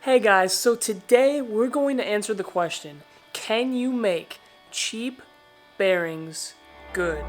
Hey guys, so today we're going to answer the question, can you make cheap bearings good?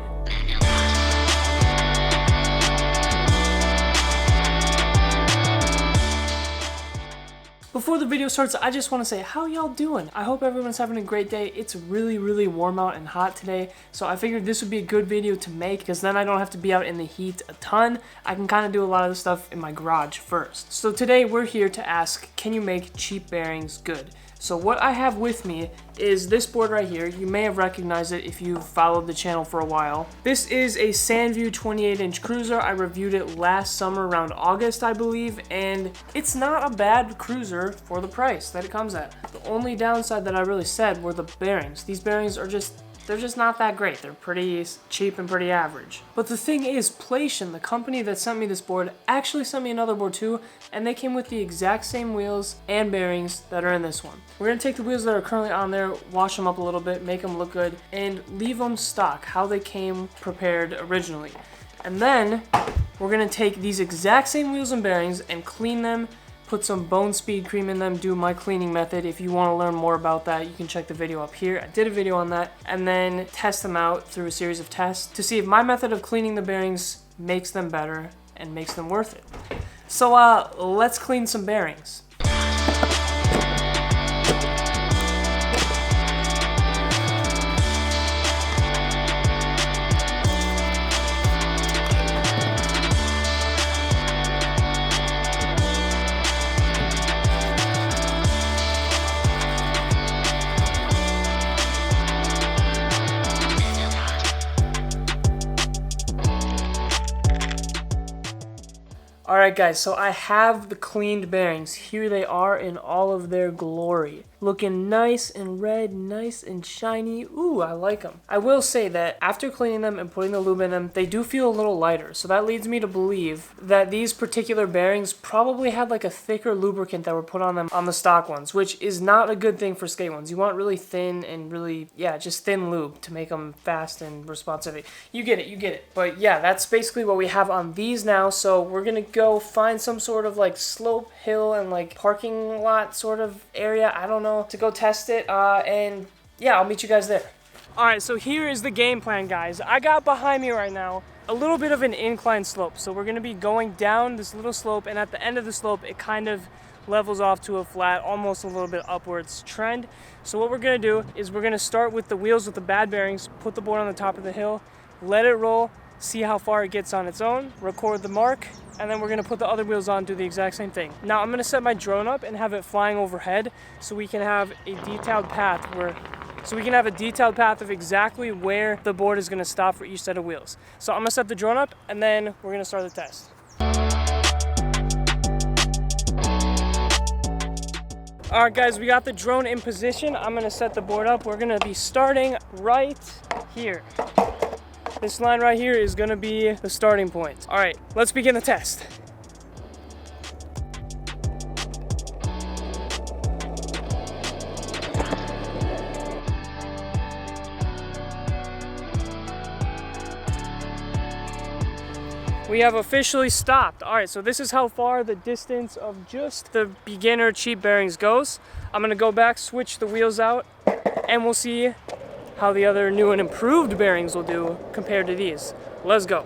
Before the video starts, I just want to say, how y'all doing? I hope everyone's having a great day. It's really warm out and hot today, so I figured this would be a good video to make because then I don't have to be out in the heat a ton. I can kind of do a lot of the stuff in my garage first. So today we're here to ask, can you make cheap bearings good? So what I have with me is this board right here. You may have recognized it if you've followed the channel for a while. This is a Sandview 28-inch cruiser. I reviewed it last summer around August, I believe, and it's not a bad cruiser for the price that it comes at. The only downside that I really said were the bearings. These bearings are they're just not that great. They're pretty cheap and pretty average. But the thing is, Plation, the company that sent me this board, actually sent me another board too, and they came with the exact same wheels and bearings that are in this one. We're gonna take the wheels that are currently on there, wash them up a little bit, make them look good, and leave them stock, how they came prepared originally. And then, we're gonna take these exact same wheels and bearings and clean them, put some bone speed cream in them, do my cleaning method. If you want to learn more about that, you can check the video up here. I did a video on that, and then test them out through a series of tests to see if my method of cleaning the bearings makes them better and makes them worth it. So let's clean some bearings. Alright guys, so I have the cleaned bearings. Here they are in all of their glory. Looking nice and red, nice and shiny. Ooh, I like them. I will say that after cleaning them and putting the lube in them, they do feel a little lighter. So that leads me to believe that these particular bearings probably had like a thicker lubricant that were put on them on the stock ones, which is not a good thing for skate ones. You want really thin and really, just thin lube to make them fast and responsive. You get it. But yeah, that's basically what we have on these now. So we're gonna go find some sort of like slope, hill, and like parking lot sort of area. I don't know, to go test it, and yeah, I'll meet you guys there. Alright, so here is the game plan, guys. I got behind me right now a little bit of an incline slope, so we're going to be going down this little slope, and at the end of the slope it kind of levels off to a flat, almost a little bit upwards trend. So what we're going to do is we're going to start with the wheels with the bad bearings, put the board on the top of the hill, let it roll, see how far it gets on its own, record the mark, and then we're gonna put the other wheels on, do the exact same thing. Now I'm gonna set my drone up and have it flying overhead so we can have a detailed path of exactly where the board is gonna stop for each set of wheels. So I'm gonna set the drone up and then we're gonna start the test. Alright guys, we got the drone in position. I'm gonna set the board up. We're gonna be starting right here. This line right here is gonna be the starting point. All right, let's begin the test. We have officially stopped. All right, so this is how far the distance of just the beginner cheap bearings goes. I'm gonna go back, switch the wheels out, and we'll see how the other new and improved bearings will do compared to these. Let's go.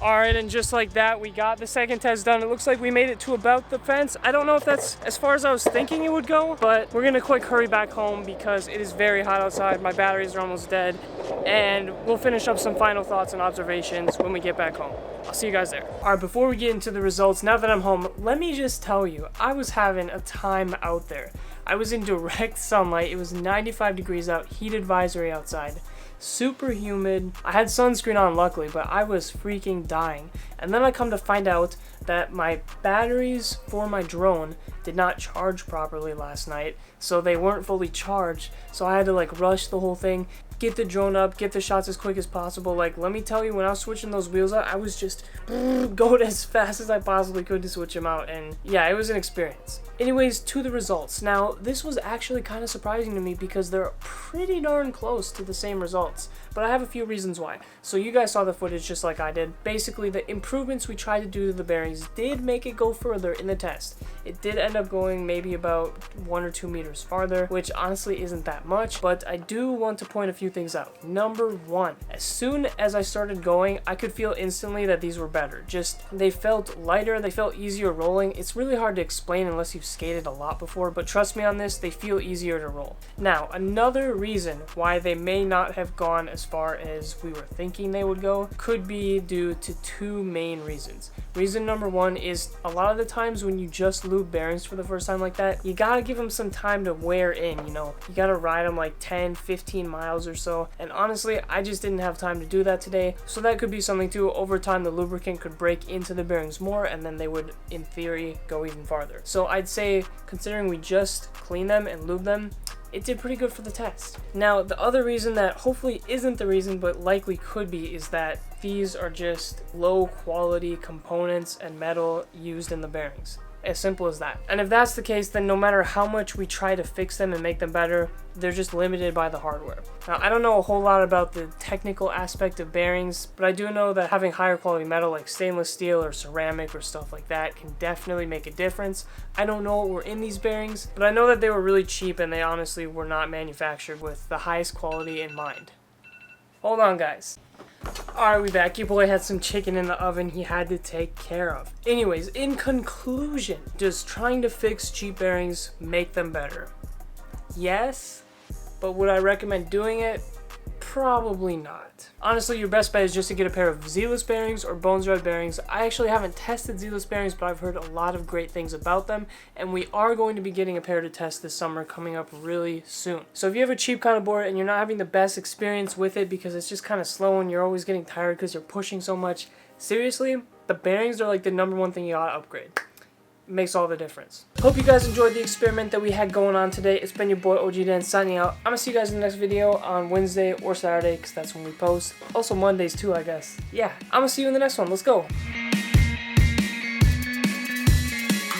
Alright, and just like that, we got the second test done. It looks like we made it to about the fence. I don't know if that's as far as I was thinking it would go, but we're gonna quick hurry back home because it is very hot outside. My batteries are almost dead, and we'll finish up some final thoughts and observations when we get back home. I'll see you guys there. Alright, before we get into the results, now that I'm home, let me just tell you, I was having a time out there. I was in direct sunlight. It was 95 degrees out, heat advisory outside. Super humid. I had sunscreen on luckily, but I was freaking dying. And then I come to find out that my batteries for my drone did not charge properly last night, so they weren't fully charged. So I had to like rush the whole thing, get the drone up, get the shots as quick as possible. Like, let me tell you, when I was switching those wheels out, I was just going as fast as I possibly could to switch them out, and yeah, it was an experience. Anyways, to the results. Now, this was actually kind of surprising to me because they're pretty darn close to the same results, but I have a few reasons why. So you guys saw the footage just like I did. Basically, the improvements we tried to do to the bearings did make it go further in the test. It did end up going maybe about 1 or 2 meters farther, which honestly isn't that much, but I do want to point a few things out. Number one, as soon as I started going, I could feel instantly that these were better. Just, they felt lighter, they felt easier rolling. It's really hard to explain unless you've skated a lot before, but trust me on this, they feel easier to roll. Now, another reason why they may not have gone as far as we were thinking they would go could be due to 2 main reasons. Reason number one is a lot of the times when you just lube bearings for the first time like that, you gotta give them some time to wear in, you know. You gotta ride them like 10, 15 miles or so, and honestly, I just didn't have time to do that today, so that could be something too. Over time, the lubricant could break into the bearings more, and then they would, in theory, go even farther. So I'd say, considering we just cleaned them and lubed them, it did pretty good for the test. Now, the other reason that hopefully isn't the reason, but likely could be, is that these are just low quality components and metal used in the bearings. As simple as that. And if that's the case, then no matter how much we try to fix them and make them better, they're just limited by the hardware. Now, I don't know a whole lot about the technical aspect of bearings, but I do know that having higher quality metal like stainless steel or ceramic or stuff like that can definitely make a difference. I don't know what were in these bearings, but I know that they were really cheap and they honestly were not manufactured with the highest quality in mind. Hold on, guys. Alright, we back. Your boy had some chicken in the oven he had to take care of. Anyways, in conclusion, does trying to fix cheap bearings make them better? Yes, but would I recommend doing it? Probably not. Honestly, your best bet is just to get a pair of Zealous bearings or Bones Red bearings. I actually haven't tested Zealous bearings, but I've heard a lot of great things about them, and we are going to be getting a pair to test this summer coming up really soon. So if you have a cheap kind of board and you're not having the best experience with it because it's just kind of slow and you're always getting tired because you're pushing so much, seriously, the bearings are like the #1 thing you gotta upgrade. Makes all the difference. Hope you guys enjoyed the experiment that we had going on today. It's been your boy OG Dan signing out. I'm gonna see you guys in the next video on Wednesday or Saturday because that's when we post. Also Mondays too, I guess. Yeah, I'm gonna see you in the next one. Let's go.